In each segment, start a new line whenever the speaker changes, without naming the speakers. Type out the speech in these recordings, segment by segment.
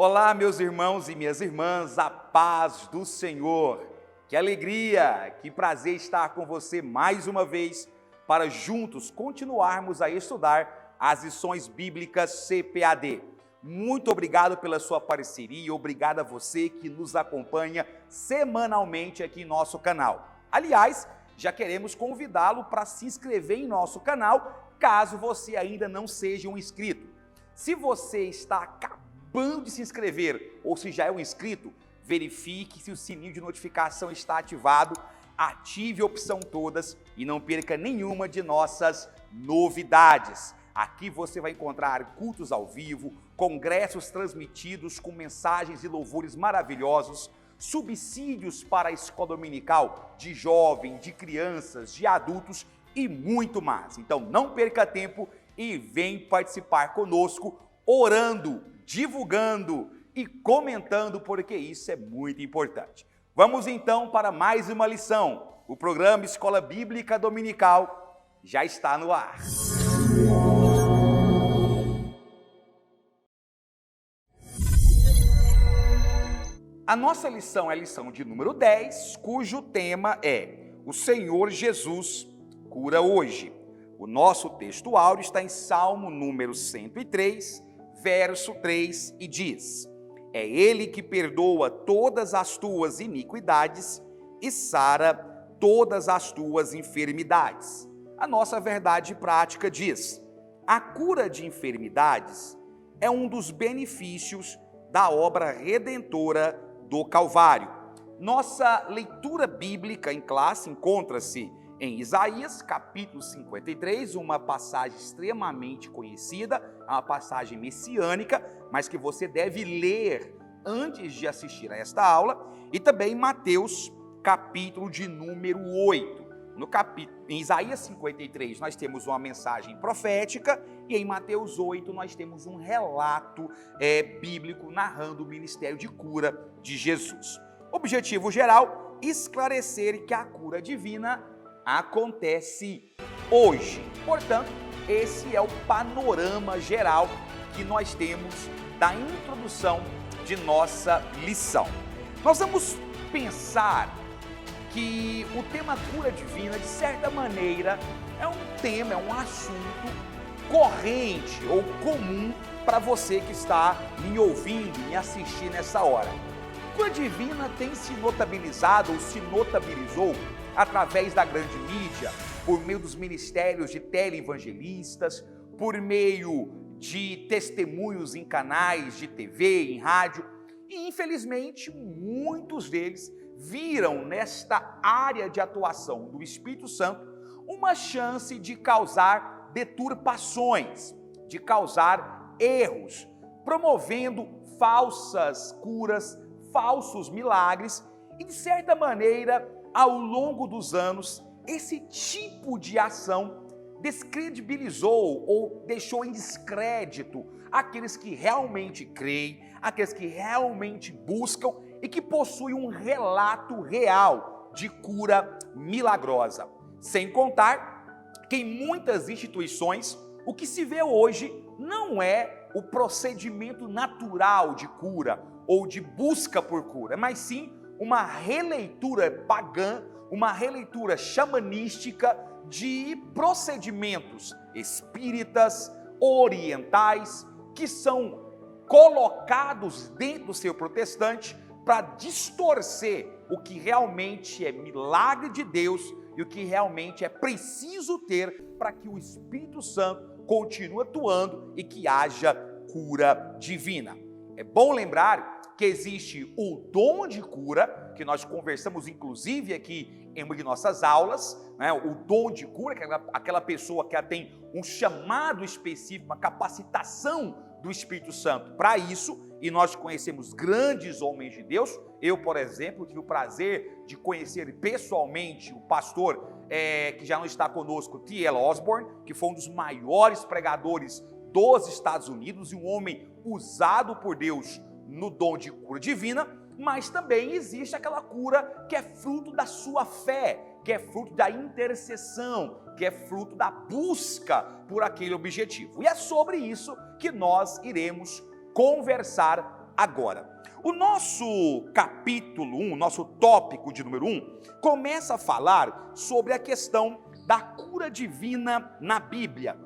Olá, meus irmãos e minhas irmãs, a paz do Senhor. Que alegria, que prazer estar com você mais uma vez para juntos continuarmos a estudar as lições bíblicas CPAD. Muito obrigado pela sua parceria, obrigado a você que nos acompanha semanalmente aqui em nosso canal. Aliás, já queremos convidá-lo para se inscrever em nosso canal, caso você ainda não seja um inscrito. Se você está acabando de se inscrever ou se já é um inscrito, verifique se o sininho de notificação está ativado, ative a opção todas e não perca nenhuma de nossas novidades. Aqui você vai encontrar cultos ao vivo, congressos transmitidos com mensagens e louvores maravilhosos, subsídios para a escola dominical de jovens, de crianças, de adultos e muito mais. Então não perca tempo e vem participar conosco, orando, divulgando e comentando, porque isso é muito importante. Vamos então para mais uma lição. O programa Escola Bíblica Dominical já está no ar. A nossa lição é a lição de número 10, cujo tema é O Senhor Jesus cura hoje. O nosso texto áureo está em Salmo número 103, verso 3, e diz: É Ele que perdoa todas as tuas iniquidades e sara todas as tuas enfermidades. A nossa verdade prática diz: a cura de enfermidades é um dos benefícios da obra redentora do Calvário. Nossa leitura bíblica em classe encontra-se em Isaías, capítulo 53, uma passagem extremamente conhecida, uma passagem messiânica, mas que você deve ler antes de assistir a esta aula, e também em Mateus, capítulo de número 8. Em Isaías 53 nós temos uma mensagem profética e em Mateus 8 nós temos um relato bíblico narrando o ministério de cura de Jesus. Objetivo geral, esclarecer que a cura divina acontece hoje. Portanto, esse é o panorama geral que nós temos da introdução de nossa lição. Nós vamos pensar que o tema cura divina, de certa maneira, é um assunto corrente ou comum para você que está me ouvindo, me assistir nessa hora. Cura divina tem se notabilizado ou se notabilizou através da grande mídia, por meio dos ministérios de televangelistas, por meio de testemunhos em canais de TV, em rádio, e infelizmente muitos deles viram nesta área de atuação do Espírito Santo uma chance de causar deturpações, de causar erros, promovendo falsas curas, falsos milagres e, de certa maneira, ao longo dos anos, esse tipo de ação descredibilizou ou deixou em descrédito aqueles que realmente creem, aqueles que realmente buscam e que possuem um relato real de cura milagrosa. Sem contar que em muitas instituições, o que se vê hoje não é o procedimento natural de cura ou de busca por cura, mas sim uma releitura pagã, uma releitura xamanística de procedimentos espíritas, orientais, que são colocados dentro do seu protestante para distorcer o que realmente é milagre de Deus e o que realmente é preciso ter para que o Espírito Santo continue atuando e que haja cura divina. É bom lembrar que existe o dom de cura, que nós conversamos inclusive aqui em uma de nossas aulas, né? O dom de cura, que é aquela pessoa que tem um chamado específico, uma capacitação do Espírito Santo para isso, e nós conhecemos grandes homens de Deus. Eu, por exemplo, tive o prazer de conhecer pessoalmente o pastor que já não está conosco, T.L. Osborne, que foi um dos maiores pregadores dos Estados Unidos e um homem usado por Deus no dom de cura divina, mas também existe aquela cura que é fruto da sua fé, que é fruto da intercessão, que é fruto da busca por aquele objetivo. E é sobre isso que nós iremos conversar agora. O nosso capítulo 1, nosso tópico de número 1, começa a falar sobre a questão da cura divina na Bíblia.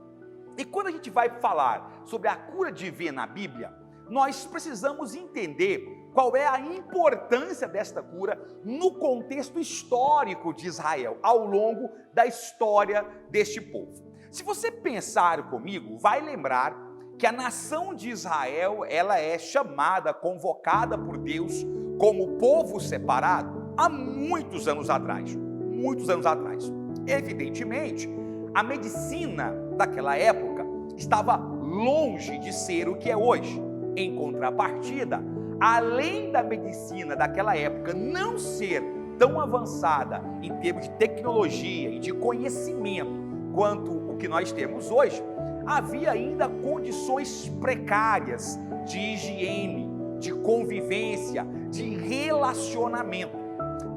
E quando a gente vai falar sobre a cura divina na Bíblia, nós precisamos entender qual é a importância desta cura no contexto histórico de Israel, ao longo da história deste povo. Se você pensar comigo, vai lembrar que a nação de Israel, ela é chamada, convocada por Deus como povo separado há muitos anos atrás. Muitos anos atrás. Evidentemente, a medicina daquela época estava longe de ser o que é hoje. Em contrapartida, além da medicina daquela época não ser tão avançada em termos de tecnologia e de conhecimento quanto o que nós temos hoje, havia ainda condições precárias de higiene, de convivência, de relacionamento.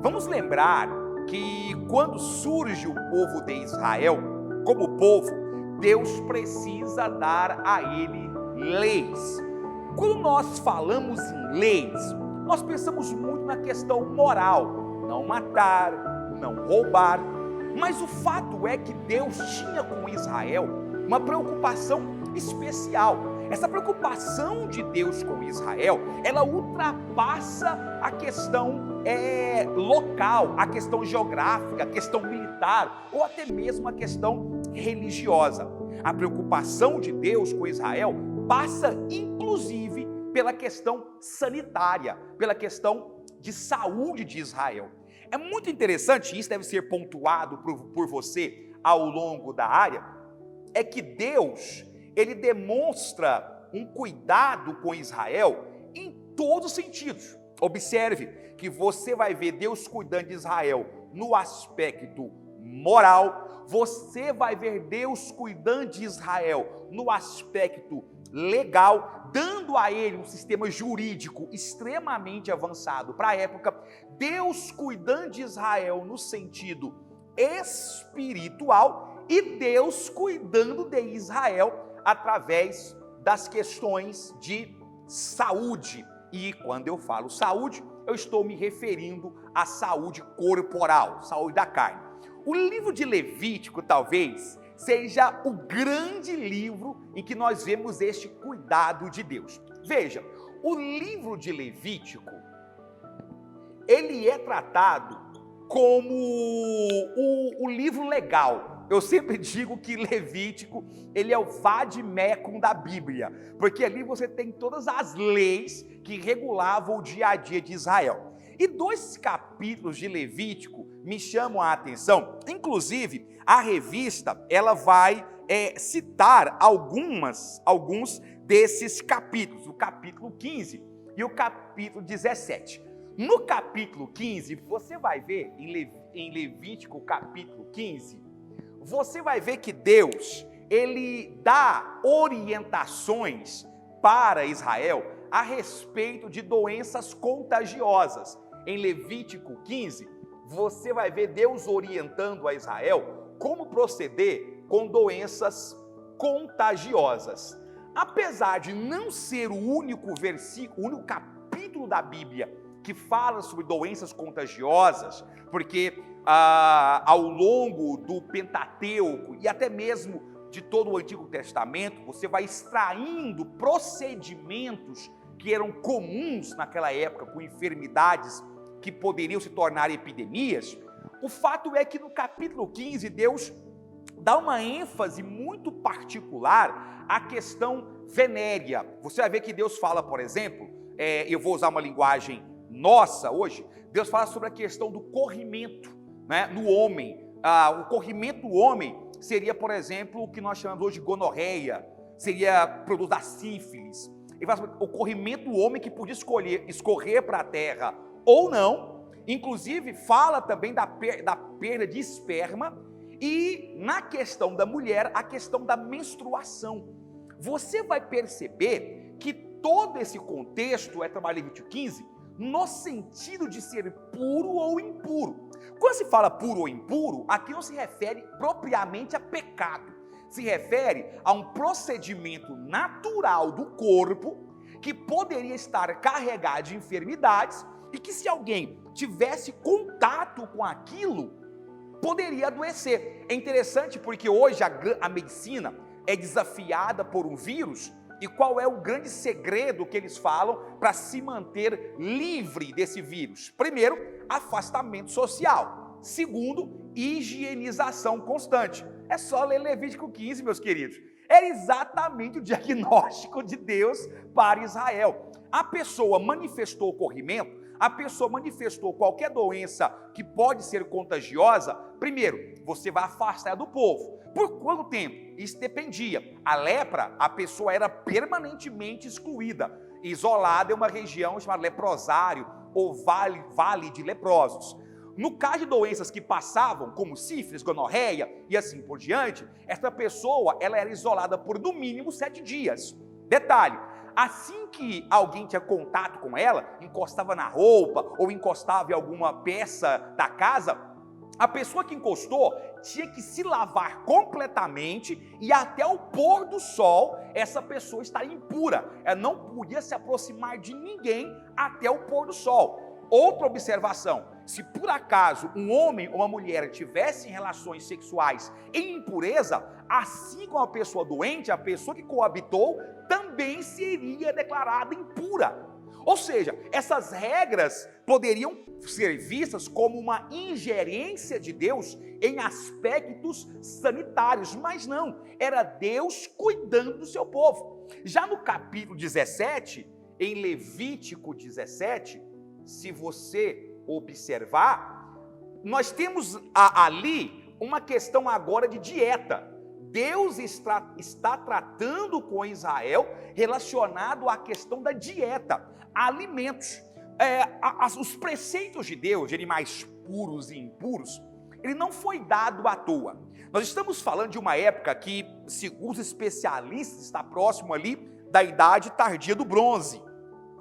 Vamos lembrar que quando surge o povo de Israel, como povo, Deus precisa dar a ele leis. Quando nós falamos em leis, nós pensamos muito na questão moral, não matar, não roubar, mas o fato é que Deus tinha com Israel uma preocupação especial. Essa preocupação de Deus com Israel, ela ultrapassa a questão local, a questão geográfica, a questão militar, ou até mesmo a questão religiosa. A preocupação de Deus com Israel passa inclusive pela questão sanitária, pela questão de saúde de Israel. É muito interessante, isso deve ser pontuado por você ao longo da área, é que Deus, ele demonstra um cuidado com Israel em todos os sentidos. Observe que você vai ver Deus cuidando de Israel no aspecto moral, você vai ver Deus cuidando de Israel no aspecto legal, dando a ele um sistema jurídico extremamente avançado para a época, Deus cuidando de Israel no sentido espiritual e Deus cuidando de Israel através das questões de saúde. E quando eu falo saúde, eu estou me referindo à saúde corporal, saúde da carne. O livro de Levítico, talvez, seja o grande livro em que nós vemos este cuidado de Deus. Veja, o livro de Levítico, ele é tratado como o livro legal. Eu sempre digo que Levítico, ele é o vade-mecum da Bíblia, porque ali você tem todas as leis que regulavam o dia a dia de Israel. E 2 capítulos de Levítico me chamam a atenção, inclusive a revista, ela vai citar alguns desses capítulos, o capítulo 15 e o capítulo 17. No capítulo 15, você vai ver, em Levítico capítulo 15, você vai ver que Deus, ele dá orientações para Israel a respeito de doenças contagiosas. Em Levítico 15, você vai ver Deus orientando a Israel como proceder com doenças contagiosas. Apesar de não ser o único versículo, o único capítulo da Bíblia que fala sobre doenças contagiosas, porque ao longo do Pentateuco e até mesmo de todo o Antigo Testamento, você vai extraindo procedimentos que eram comuns naquela época, com enfermidades que poderiam se tornar epidemias. O fato é que no capítulo 15, Deus dá uma ênfase muito particular à questão venérea. Você vai ver que Deus fala, por exemplo, eu vou usar uma linguagem nossa hoje, Deus fala sobre a questão do corrimento, né, no homem. O corrimento do homem seria, por exemplo, o que nós chamamos hoje de gonorreia, seria produto da sífilis. Ele fala sobre o corrimento do homem que podia escorrer para a terra ou não. Inclusive fala também da perda de esperma e, na questão da mulher, a questão da menstruação. Você vai perceber que todo esse contexto é trabalhado em Levítico 15 no sentido de ser puro ou impuro. Quando se fala puro ou impuro, aqui não se refere propriamente a pecado, se refere a um procedimento natural do corpo que poderia estar carregado de enfermidades e que, se alguém tivesse contato com aquilo, poderia adoecer. É interessante porque hoje a medicina é desafiada por um vírus. E qual é o grande segredo que eles falam para se manter livre desse vírus? Primeiro, afastamento social. Segundo, higienização constante. É só ler Levítico 15, meus queridos. Era exatamente o diagnóstico de Deus para Israel. A pessoa manifestou corrimento, a pessoa manifestou qualquer doença que pode ser contagiosa, primeiro, você vai afastar do povo. Por quanto tempo? Isso dependia. A lepra, a pessoa era permanentemente excluída, isolada em uma região chamada leprosário ou vale de leprosos. No caso de doenças que passavam, como sífilis, gonorreia e assim por diante, essa pessoa ela era isolada por no mínimo 7 dias. Detalhe, assim que alguém tinha contato com ela, encostava na roupa ou encostava em alguma peça da casa, a pessoa que encostou tinha que se lavar completamente e até o pôr do sol essa pessoa estaria impura. Ela não podia se aproximar de ninguém até o pôr do sol. Outra observação, se por acaso um homem ou uma mulher tivessem relações sexuais em impureza, assim como a pessoa doente, a pessoa que coabitou, também seria declarada impura. Ou seja, essas regras poderiam ser vistas como uma ingerência de Deus em aspectos sanitários, mas não, era Deus cuidando do seu povo. Já no capítulo 17, em Levítico 17, se você observar, nós temos ali uma questão agora de dieta. Deus está tratando com Israel relacionado à questão da dieta, alimentos. Os preceitos de Deus, de animais puros e impuros, ele não foi dado à toa. Nós estamos falando de uma época que, segundo os especialistas, está próximo ali da idade tardia do bronze.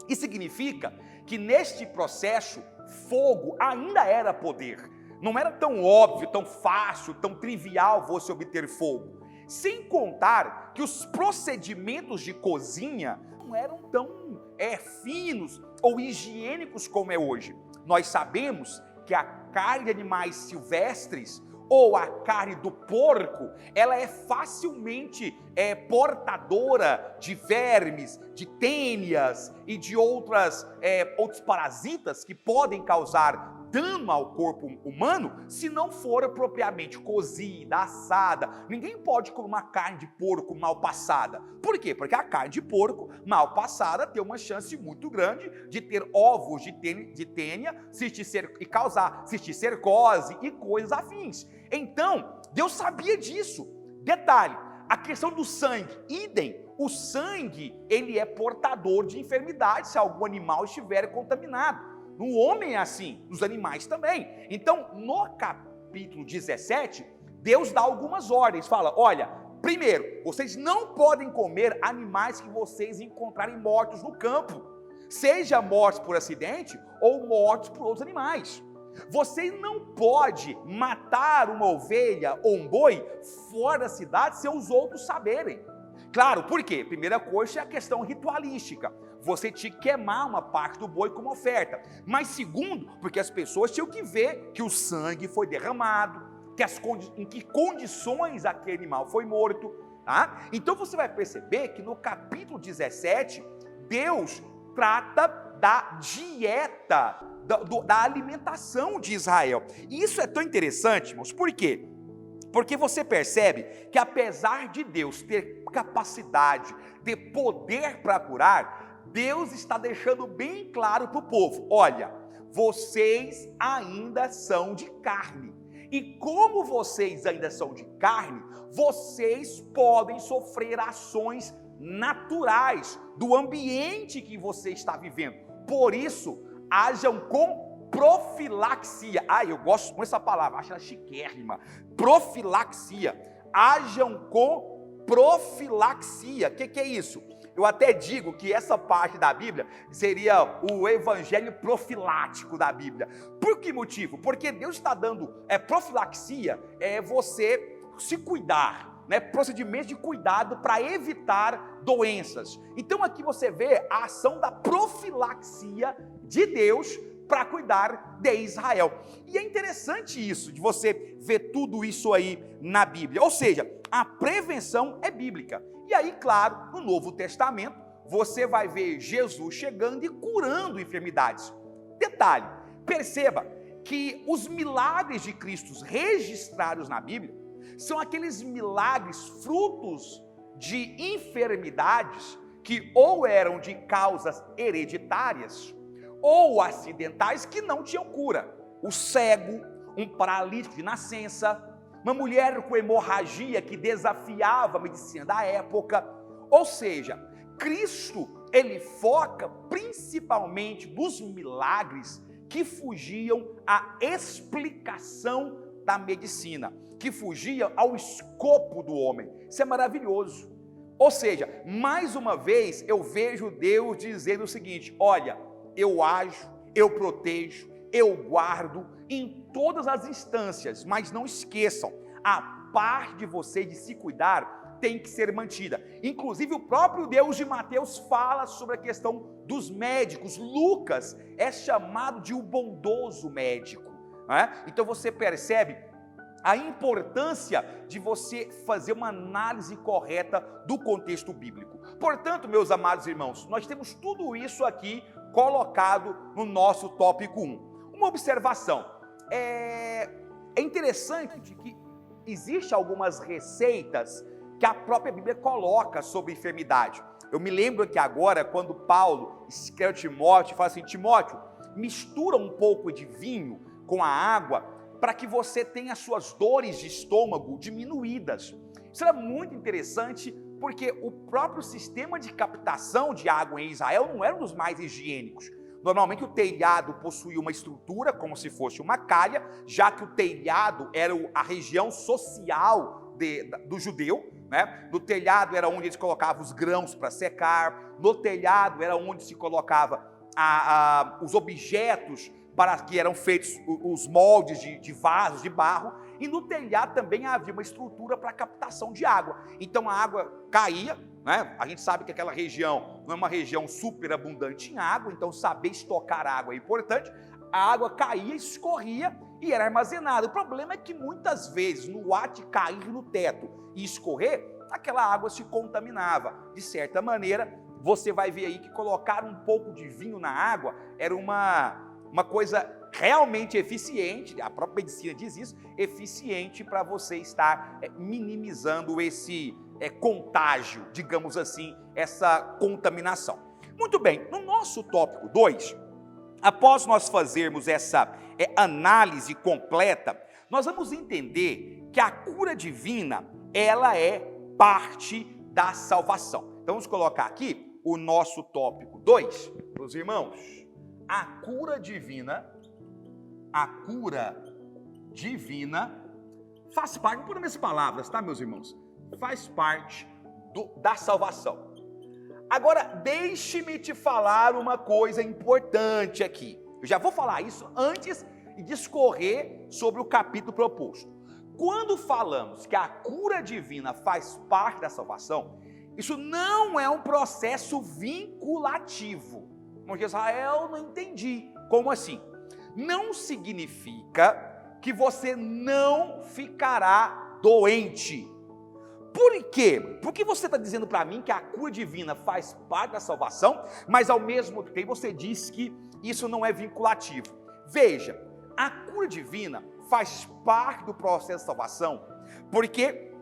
Isso significa que neste processo, fogo ainda era poder. Não era tão óbvio, tão fácil, tão trivial você obter fogo. Sem contar que os procedimentos de cozinha não eram tão finos ou higiênicos como é hoje. Nós sabemos que a carne de animais silvestres ou a carne do porco, ela é facilmente portadora de vermes, de tênias e de outros parasitas que podem causar dano ao corpo humano se não for propriamente cozida, assada. Ninguém pode comer uma carne de porco mal passada. Por quê? Porque a carne de porco mal passada tem uma chance muito grande de ter ovos de tênia e causar cisticercose e coisas afins. Então, Deus sabia disso. Detalhe, a questão do sangue, idem. O sangue, ele é portador de enfermidade se algum animal estiver contaminado. No homem é assim, nos animais também. Então, no capítulo 17, Deus dá algumas ordens. Fala, olha, primeiro, vocês não podem comer animais que vocês encontrarem mortos no campo. Seja mortos por acidente ou mortos por outros animais. Você não pode matar uma ovelha ou um boi fora da cidade sem os outros saberem. Claro, por quê? Primeira coisa é a questão ritualística. Você tinha que queimar uma parte do boi como oferta. Mas segundo, porque as pessoas tinham que ver que o sangue foi derramado, em que condições aquele animal foi morto. Tá? Então você vai perceber que no capítulo 17, Deus trata da dieta, da alimentação de Israel. E isso é tão interessante, irmãos, por quê? Porque você percebe que apesar de Deus ter capacidade, ter poder para curar, Deus está deixando bem claro para o povo, olha, vocês ainda são de carne. E como vocês ainda são de carne, vocês podem sofrer ações naturais do ambiente que você está vivendo. Por isso, hajam com profilaxia. Eu gosto com essa palavra, acho ela chiquérrima. Profilaxia. Hajam com profilaxia. O que é isso? Eu até digo que essa parte da Bíblia seria o evangelho profilático da Bíblia. Por que motivo? Porque Deus está dando profilaxia, você se cuidar, né, procedimentos de cuidado para evitar doenças. Então aqui você vê a ação da profilaxia de Deus para cuidar de Israel. E é interessante isso, de você ver tudo isso aí na Bíblia. Ou seja, a prevenção é bíblica. E aí, claro, no Novo Testamento, você vai ver Jesus chegando e curando enfermidades. Detalhe, perceba que os milagres de Cristo registrados na Bíblia são aqueles milagres frutos de enfermidades que ou eram de causas hereditárias ou acidentais que não tinham cura. O cego, um paralítico de nascença, uma mulher com hemorragia que desafiava a medicina da época. Ou seja, Cristo, ele foca principalmente nos milagres que fugiam à explicação da medicina, que fugiam ao escopo do homem. Isso é maravilhoso. Ou seja, mais uma vez eu vejo Deus dizendo o seguinte: olha, eu ajo, eu protejo, eu guardo em todas as instâncias, mas não esqueçam, a parte de você de se cuidar tem que ser mantida. Inclusive o próprio Deus de Mateus fala sobre a questão dos médicos. Lucas é chamado de o bondoso médico, né? Então você percebe a importância de você fazer uma análise correta do contexto bíblico. Portanto, meus amados irmãos, nós temos tudo isso aqui colocado no nosso tópico 1. Uma observação, é interessante que existem algumas receitas que a própria Bíblia coloca sobre enfermidade. Eu me lembro que agora, quando Paulo escreve a Timóteo, fala assim: Timóteo, mistura um pouco de vinho com a água para que você tenha as suas dores de estômago diminuídas. Isso era muito interessante, porque o próprio sistema de captação de água em Israel não era um dos mais higiênicos. Normalmente o telhado possuía uma estrutura como se fosse uma calha, já que o telhado era a região social do judeu, né? No telhado era onde eles colocavam os grãos para secar, no telhado era onde se colocava os objetos para que eram feitos os moldes de vasos de barro, e no telhado também havia uma estrutura para captação de água. Então a água caía, né? A gente sabe que aquela região não é uma região super abundante em água, então saber estocar água é importante. A água caía, escorria e era armazenada. O problema é que muitas vezes, no ato de cair no teto e escorrer, aquela água se contaminava. De certa maneira, você vai ver aí que colocar um pouco de vinho na água era uma coisa realmente eficiente, a própria medicina diz isso, eficiente para você estar minimizando esse contágio, digamos assim, essa contaminação. Muito bem, no nosso tópico 2, após nós fazermos essa análise completa, nós vamos entender que a cura divina, ela é parte da salvação. Então vamos colocar aqui o nosso tópico 2, meus irmãos. A cura divina faz parte, não por minhas palavras, tá, meus irmãos? Faz parte da salvação. Agora, deixe-me te falar uma coisa importante aqui. Eu já vou falar isso antes de discorrer sobre o capítulo proposto. Quando falamos que a cura divina faz parte da salvação, isso não é um processo vinculativo. Irmão de Israel, não entendi. Como assim? Não significa que você não ficará doente. Por quê? Porque você está dizendo para mim que a cura divina faz parte da salvação, mas ao mesmo tempo você diz que isso não é vinculativo. Veja, a cura divina faz parte do processo de salvação, porque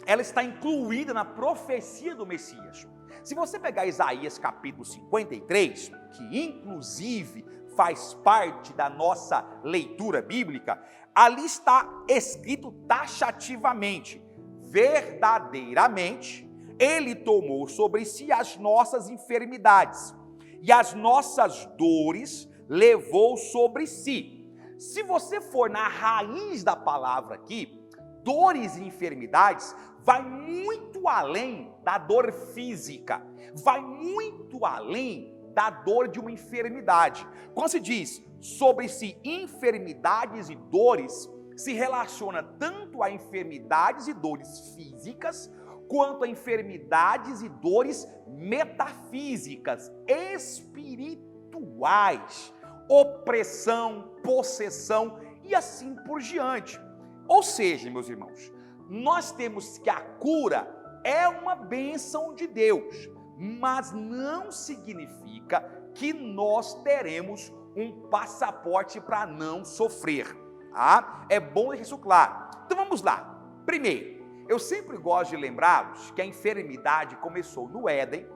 ela está incluída na profecia do Messias. Se você pegar Isaías capítulo 53, que inclusive faz parte da nossa leitura bíblica, ali está escrito taxativamente: verdadeiramente, ele tomou sobre si as nossas enfermidades e as nossas dores levou sobre si. Se você for na raiz da palavra aqui, dores e enfermidades vai muito além da dor física, vai muito além da dor de uma enfermidade. Quando se diz sobre si enfermidades e dores, se relaciona tanto a enfermidades e dores físicas, quanto a enfermidades e dores metafísicas, espirituais, opressão, possessão e assim por diante. Ou seja, meus irmãos, nós temos que a cura é uma bênção de Deus, mas não significa que nós teremos um passaporte para não sofrer, tá? É bom deixar isso claro. Então vamos lá. Primeiro, eu sempre gosto de lembrá-los que a enfermidade começou no Éden,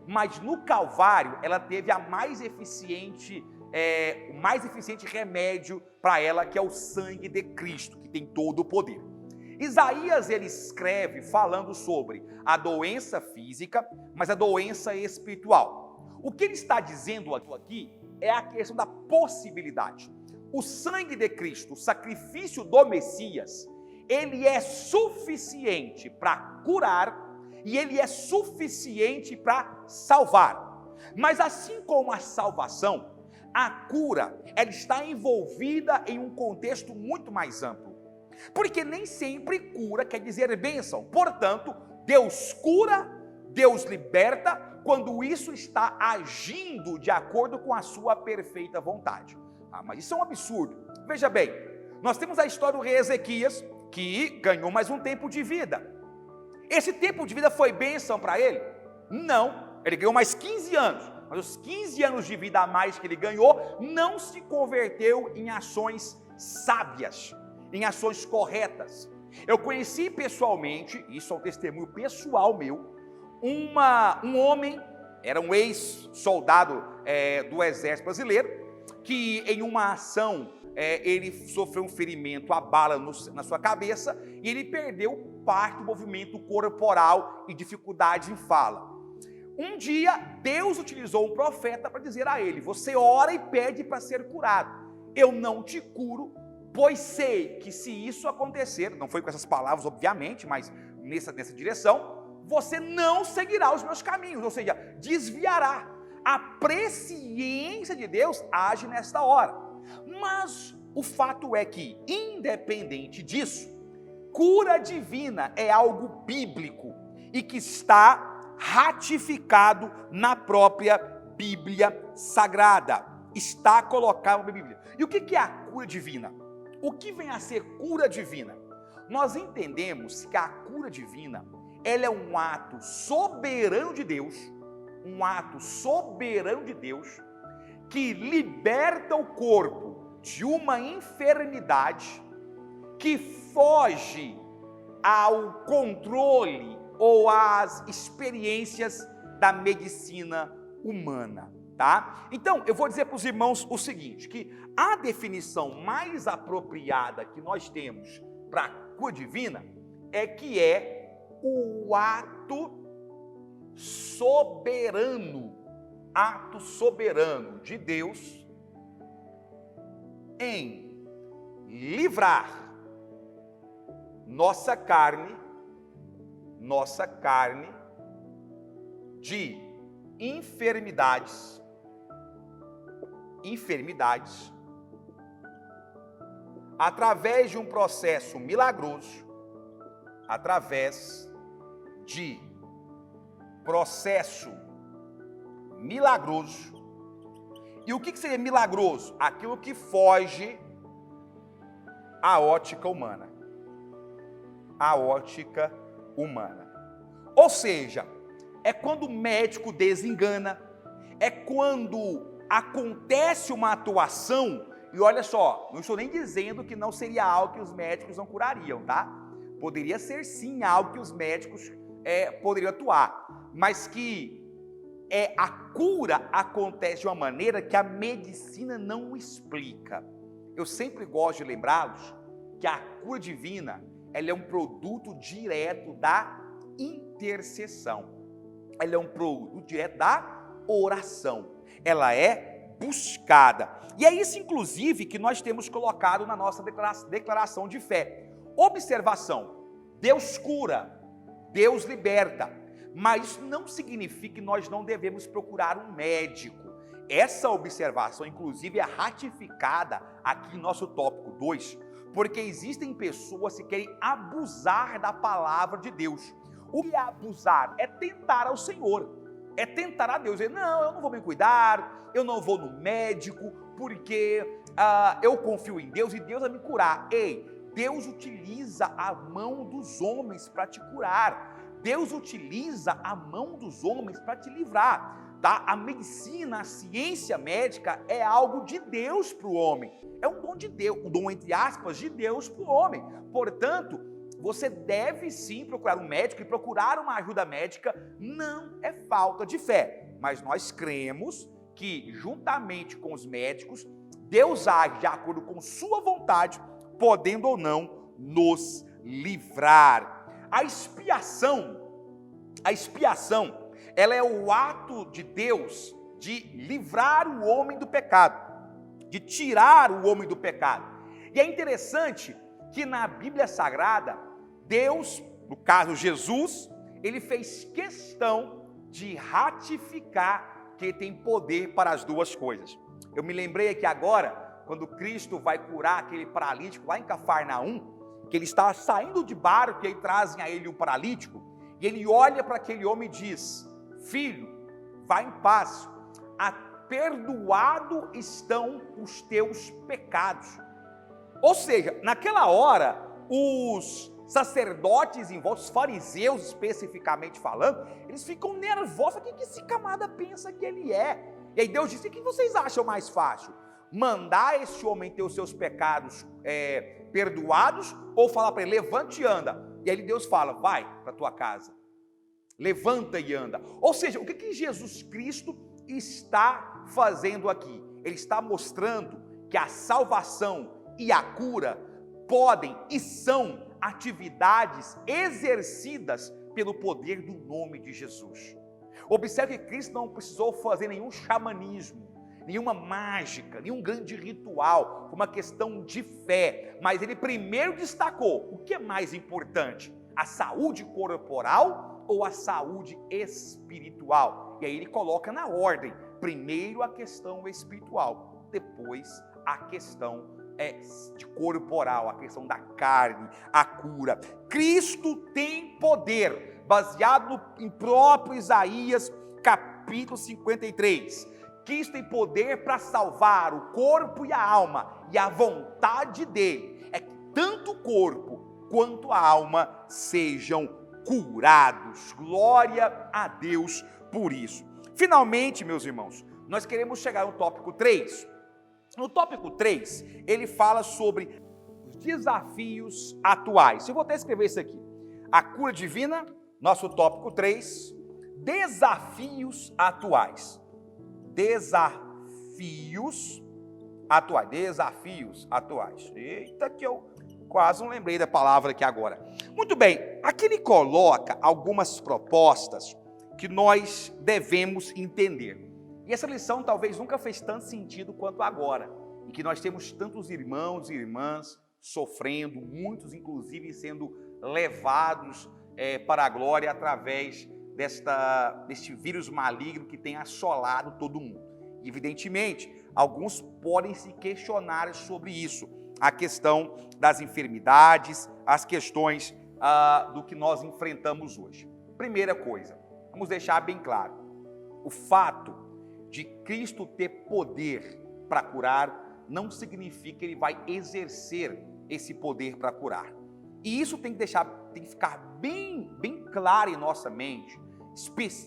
mas no Calvário ela teve o mais eficiente remédio para ela, que é o sangue de Cristo, que tem todo o poder. Isaías, ele escreve falando sobre a doença física, mas a doença espiritual. O que ele está dizendo aqui é a questão da possibilidade. O sangue de Cristo, o sacrifício do Messias, ele é suficiente para curar e ele é suficiente para salvar. Mas assim como a salvação, a cura, ela está envolvida em um contexto muito mais amplo. Porque nem sempre cura quer dizer bênção. Portanto, Deus cura, Deus liberta, quando isso está agindo de acordo com a sua perfeita vontade. Mas isso é um absurdo. Veja bem, nós temos a história do rei Ezequias, que ganhou mais um tempo de vida. Esse tempo de vida foi bênção para ele? Não, ele ganhou mais 15 anos. Mas os 15 anos de vida a mais que ele ganhou, não se converteu em ações sábias, em ações corretas. Eu conheci pessoalmente, isso é um testemunho pessoal meu, um homem, era um ex-soldado do exército brasileiro, que em uma ação, ele sofreu um ferimento, a bala na sua cabeça, e ele perdeu parte do movimento corporal e dificuldade em fala. Um dia, Deus utilizou um profeta para dizer a ele: você ora e pede para ser curado. Eu não te curo, pois sei que se isso acontecer, não foi com essas palavras, obviamente, mas nessa direção, você não seguirá os meus caminhos, ou seja, desviará. A presciência de Deus age nesta hora. Mas o fato é que, independente disso, cura divina é algo bíblico e que está ratificado na própria Bíblia Sagrada. Está colocado na Bíblia. E o que é a cura divina? O que vem a ser cura divina? Nós entendemos que a cura divina, ela é um ato soberano de Deus, que liberta o corpo de uma enfermidade que foge ao controle ou às experiências da medicina humana, tá? Então, eu vou dizer para os irmãos o seguinte, que a definição mais apropriada que nós temos para a cura divina é que é o ato soberano de Deus em livrar nossa carne de enfermidades através de um processo milagroso, E o que seria milagroso? Aquilo que foge à ótica humana. Ou seja, é quando o médico desengana, é quando acontece uma atuação, e olha só, não estou nem dizendo que não seria algo que os médicos não curariam, tá? Poderia ser sim algo que os médicos poderiam atuar, mas que a cura acontece de uma maneira que a medicina não explica. Eu sempre gosto de lembrá-los que a cura divina, ela é um produto direto da intercessão. Ela é um produto direto da oração. Ela é buscada. E é isso, inclusive, que nós temos colocado na nossa declaração de fé. Observação: Deus cura, Deus liberta, mas isso não significa que nós não devemos procurar um médico. Essa observação, inclusive, é ratificada aqui em nosso tópico 2, porque existem pessoas que querem abusar da palavra de Deus. O que é abusar? É tentar ao Senhor, é tentar a Deus, dizer, não, eu não vou me cuidar, eu não vou no médico, porque eu confio em Deus e Deus vai me curar. Ei, Deus utiliza a mão dos homens para te curar, Deus utiliza a mão dos homens para te livrar. Tá? A medicina, a ciência médica é algo de Deus para o homem, é um dom de Deus, um dom entre aspas de Deus para o homem. Portanto, você deve sim procurar um médico, e procurar uma ajuda médica não é falta de fé, mas nós cremos que juntamente com os médicos, Deus age de acordo com sua vontade, podendo ou não nos livrar. A expiação, ela é o ato de Deus de livrar o homem do pecado, de tirar o homem do pecado. E é interessante que na Bíblia Sagrada, Deus, no caso Jesus, ele fez questão de ratificar que ele tem poder para as duas coisas. Eu me lembrei aqui agora, quando Cristo vai curar aquele paralítico lá em Cafarnaum, que ele está saindo de barco e aí trazem a ele o paralítico, e ele olha para aquele homem e diz, filho, vá em paz, perdoado estão os teus pecados. Ou seja, naquela hora, os sacerdotes em volta, os fariseus especificamente falando, eles ficam nervosos, o que esse camarada pensa que ele é? E aí Deus disse, o que vocês acham mais fácil? Mandar esse homem ter os seus pecados perdoados, ou falar para ele, levante e anda? E aí Deus fala, vai para a tua casa, levanta e anda. Ou seja, o que Jesus Cristo está fazendo aqui? Ele está mostrando que a salvação e a cura podem e são atividades exercidas pelo poder do nome de Jesus. Observe que Cristo não precisou fazer nenhum xamanismo, nenhuma mágica, nenhum grande ritual, uma questão de fé, mas ele primeiro destacou o que é mais importante, a saúde corporal ou a saúde espiritual. E aí ele coloca na ordem, primeiro a questão espiritual, depois a questão de corporal, a questão da carne, a cura. Cristo tem poder, baseado em próprio Isaías, capítulo 53. Cristo tem poder para salvar o corpo e a alma, e a vontade dele é que tanto o corpo quanto a alma sejam curados. Glória a Deus por isso. Finalmente, meus irmãos, nós queremos chegar no tópico 3. No tópico 3, ele fala sobre os desafios atuais. Eu vou até escrever isso aqui. A cura divina, nosso tópico 3, desafios atuais. Desafios atuais. Eita, que eu quase não lembrei da palavra aqui agora. Muito bem, aqui ele coloca algumas propostas que nós devemos entender. E essa lição talvez nunca fez tanto sentido quanto agora, em que nós temos tantos irmãos e irmãs sofrendo, muitos inclusive sendo levados para a glória através deste vírus maligno que tem assolado todo mundo. E, evidentemente, alguns podem se questionar sobre isso, a questão das enfermidades, as questões do que nós enfrentamos hoje. Primeira coisa, vamos deixar bem claro, o fato de Cristo ter poder para curar, não significa que ele vai exercer esse poder para curar. E isso tem que ficar bem claro em nossa mente,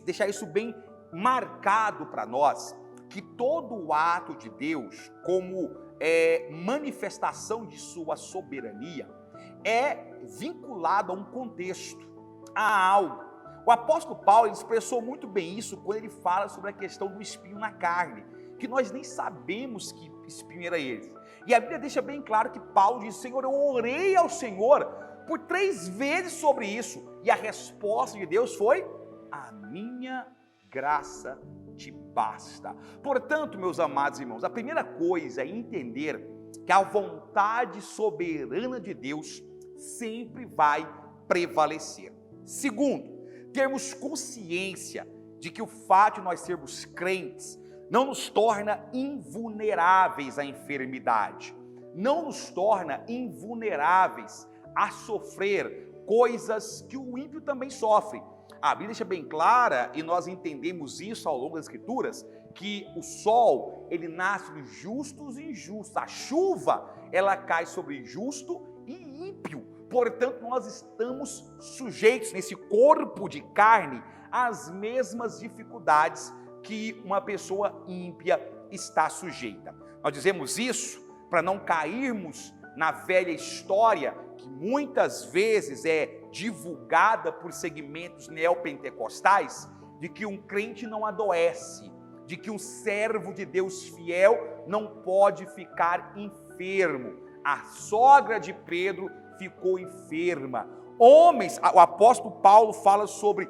deixar isso bem marcado para nós, que todo o ato de Deus, como manifestação de sua soberania, é vinculado a um contexto, a algo. O apóstolo Paulo expressou muito bem isso quando ele fala sobre a questão do espinho na carne, que nós nem sabemos que espinho era esse. E a Bíblia deixa bem claro que Paulo diz, Senhor, eu orei ao Senhor por 3 vezes sobre isso, e a resposta de Deus foi, a minha graça te basta. Portanto, meus amados irmãos, a primeira coisa é entender que a vontade soberana de Deus sempre vai prevalecer. Segundo, termos consciência de que o fato de nós sermos crentes não nos torna invulneráveis à enfermidade. não nos torna invulneráveis a sofrer coisas que o ímpio também sofre. A Bíblia deixa bem clara, e nós entendemos isso ao longo das Escrituras, que o sol, ele nasce dos justos e injustos. A chuva, ela cai sobre justo e ímpio. Portanto, nós estamos sujeitos nesse corpo de carne às mesmas dificuldades que uma pessoa ímpia está sujeita. Nós dizemos isso para não cairmos na velha história que muitas vezes é divulgada por segmentos neopentecostais, de que um crente não adoece, de que um servo de Deus fiel não pode ficar enfermo. A sogra de Pedro ficou enferma. Homens, o apóstolo Paulo fala sobre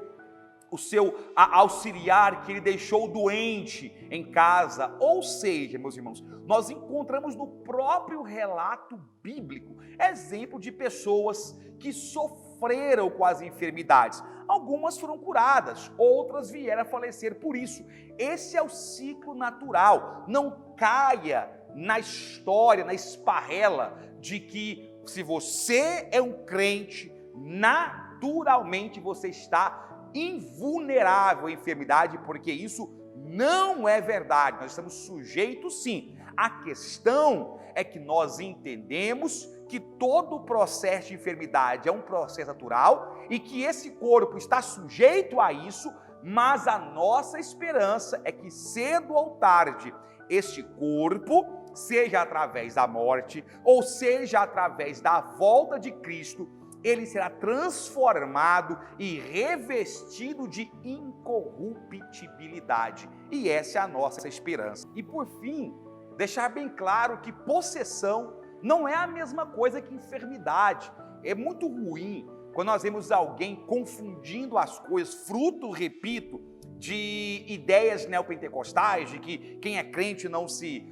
o seu auxiliar que ele deixou doente em casa. Ou seja, meus irmãos, nós encontramos no próprio relato bíblico exemplo de pessoas que sofreram com as enfermidades. Algumas foram curadas, outras vieram a falecer por isso. Esse é o ciclo natural. Não caia na história, na esparrela de que se você é um crente, naturalmente você está invulnerável à enfermidade, porque isso não é verdade. Nós estamos sujeitos sim. A questão é que nós entendemos que todo o processo de enfermidade é um processo natural e que esse corpo está sujeito a isso, mas a nossa esperança é que cedo ou tarde este corpo, seja através da morte ou seja através da volta de Cristo, ele será transformado e revestido de incorruptibilidade. E essa é a nossa esperança. E por fim, deixar bem claro que possessão não é a mesma coisa que enfermidade. É muito ruim quando nós vemos alguém confundindo as coisas, fruto, repito, de ideias neopentecostais, de que quem é crente não se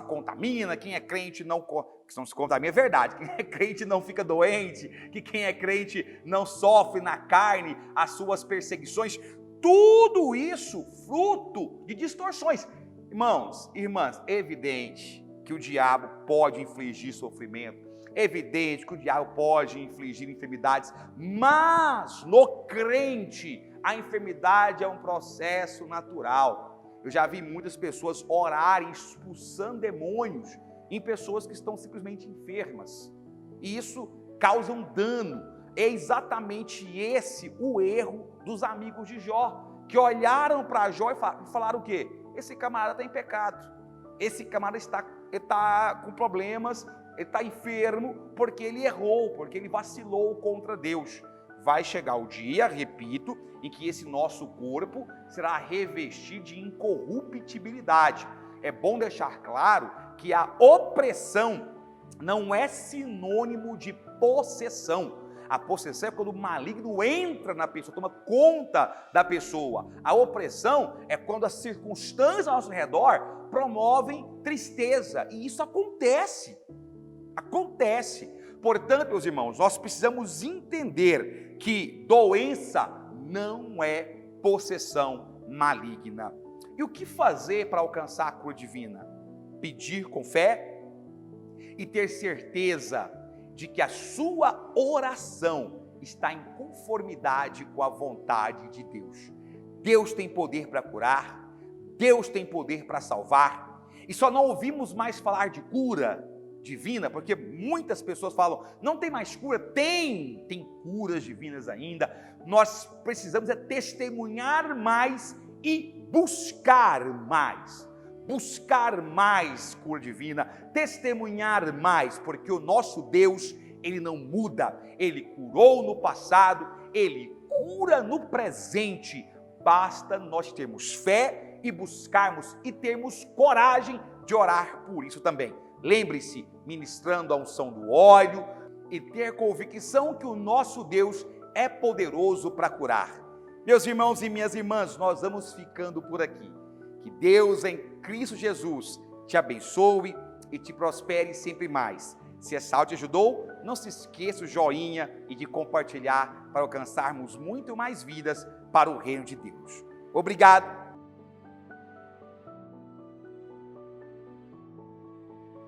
contamina, quem é crente não se contamina, é verdade, quem é crente não fica doente, que quem é crente não sofre na carne as suas perseguições. Tudo isso fruto de distorções. Irmãos, irmãs, é evidente que o diabo pode infligir sofrimento, é evidente que o diabo pode infligir enfermidades, mas no crente a enfermidade é um processo natural. Eu já vi muitas pessoas orarem expulsando demônios em pessoas que estão simplesmente enfermas, e isso causa um dano. É exatamente esse o erro dos amigos de Jó, que olharam para Jó e falaram o quê? Esse camarada está em pecado, esse camarada está com problemas, ele está enfermo porque ele errou, porque ele vacilou contra Deus. Vai chegar o dia, repito, em que esse nosso corpo será revestido de incorruptibilidade. É bom deixar claro que a opressão não é sinônimo de possessão. A possessão é quando o maligno entra na pessoa, toma conta da pessoa. A opressão é quando as circunstâncias ao nosso redor promovem tristeza. E isso acontece. Acontece. Portanto, meus irmãos, nós precisamos entender que doença não é possessão maligna. E o que fazer para alcançar a cura divina? Pedir com fé e ter certeza de que a sua oração está em conformidade com a vontade de Deus. Deus tem poder para curar, Deus tem poder para salvar, e só não ouvimos mais falar de cura divina, porque muitas pessoas falam, não tem mais cura, tem curas divinas ainda. Nós precisamos testemunhar mais e buscar mais cura divina, testemunhar mais, porque o nosso Deus, ele não muda, ele curou no passado, ele cura no presente, basta nós termos fé e buscarmos e termos coragem de orar por isso também. Lembre-se, ministrando a unção do óleo e ter convicção que o nosso Deus é poderoso para curar. Meus irmãos e minhas irmãs, nós vamos ficando por aqui. Que Deus em Cristo Jesus te abençoe e te prospere sempre mais. Se essa aula te ajudou, não se esqueça do joinha e de compartilhar para alcançarmos muito mais vidas para o reino de Deus. Obrigado